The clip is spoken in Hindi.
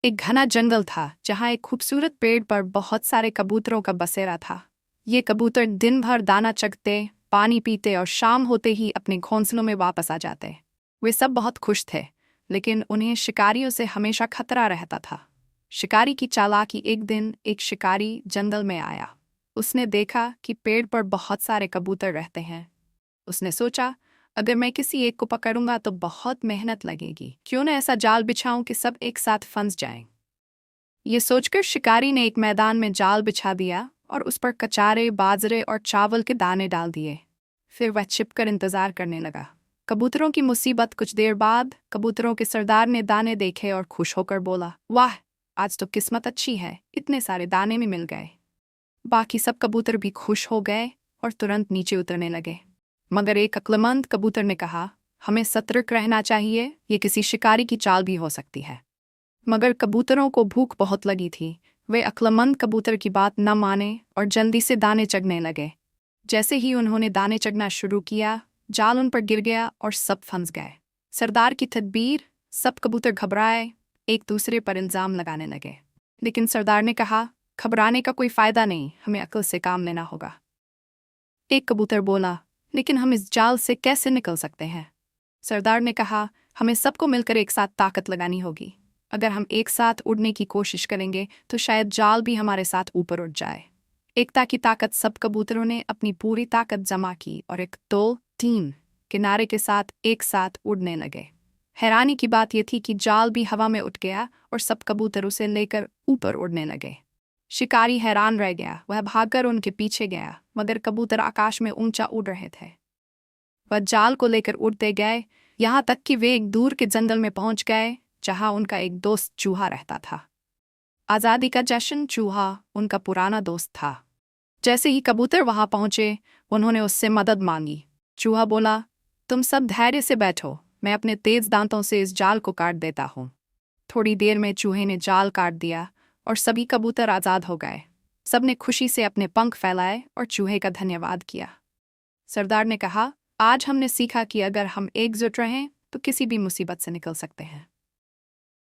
एक घना जंगल था जहाँ एक खूबसूरत पेड़ पर बहुत सारे कबूतरों का बसेरा था। ये कबूतर दिन भर दाना चगते, पानी पीते और शाम होते ही अपने घोंसलों में वापस आ जाते। वे सब बहुत खुश थे, लेकिन उन्हें शिकारियों से हमेशा खतरा रहता था। शिकारी की चालाकी। एक दिन एक शिकारी जंगल में आया। उसने देखा कि पेड़ पर बहुत सारे कबूतर रहते हैं। उसने सोचा, अगर मैं किसी एक को पकड़ूंगा तो बहुत मेहनत लगेगी। क्यों न ऐसा जाल बिछाऊं कि सब एक साथ फंस जाएं। ये सोचकर शिकारी ने एक मैदान में जाल बिछा दिया और उस पर कचारे, बाजरे और चावल के दाने डाल दिए। फिर वह छिपकर इंतजार करने लगा। कबूतरों की मुसीबत। कुछ देर बाद कबूतरों के सरदार ने दाने देखे और खुश होकर बोला, वाह, आज तो किस्मत अच्छी है, इतने सारे दाने में मिल गए। बाकी सब कबूतर भी खुश हो गए और तुरंत नीचे उतरने लगे। मगर एक अक्लमंद कबूतर ने कहा, हमें सतर्क रहना चाहिए, ये किसी शिकारी की चाल भी हो सकती है। मगर कबूतरों को भूख बहुत लगी थी। वे अक्लमंद कबूतर की बात न माने और जल्दी से दाने चगने लगे। जैसे ही उन्होंने दाने चगना शुरू किया, जाल उन पर गिर गया और सब फंस गए। सरदार की तदबीर। सब कबूतर घबराए, एक दूसरे पर इल्जाम लगाने लगे। लेकिन सरदार ने कहा, घबराने का कोई फायदा नहीं, हमें अक्ल से काम लेना होगा। एक कबूतर बोला, लेकिन हम इस जाल से कैसे निकल सकते हैं? सरदार ने कहा, हमें सबको मिलकर एक साथ ताकत लगानी होगी। अगर हम एक साथ उड़ने की कोशिश करेंगे तो शायद जाल भी हमारे साथ ऊपर उड़ जाए। एकता की ताकत। सब कबूतरों ने अपनी पूरी ताकत जमा की और 1, 2, 3 किनारे के साथ एक साथ उड़ने लगे। हैरानी की बात यह थी कि जाल भी हवा में उठ गया और सब कबूतर उसे लेकर ऊपर उड़ने लगे। शिकारी हैरान रह गया। वह भागकर उनके पीछे गया, मगर कबूतर आकाश में ऊंचा उड़ रहे थे। वह जाल को लेकर उड़ते गए, यहाँ तक कि वे एक दूर के जंगल में पहुंच गए जहां उनका एक दोस्त चूहा रहता था। आज़ादी का जश्न। चूहा उनका पुराना दोस्त था। जैसे ही कबूतर वहां पहुंचे, उन्होंने उससे मदद मांगी। चूहा बोला, तुम सब धैर्य से बैठो, मैं अपने तेज दांतों से इस जाल को काट देता हूँ। थोड़ी देर में चूहे ने जाल काट दिया और सभी कबूतर आज़ाद हो गए। सबने खुशी से अपने पंख फैलाए और चूहे का धन्यवाद किया। सरदार ने कहा, आज हमने सीखा कि अगर हम एकजुट रहें तो किसी भी मुसीबत से निकल सकते हैं।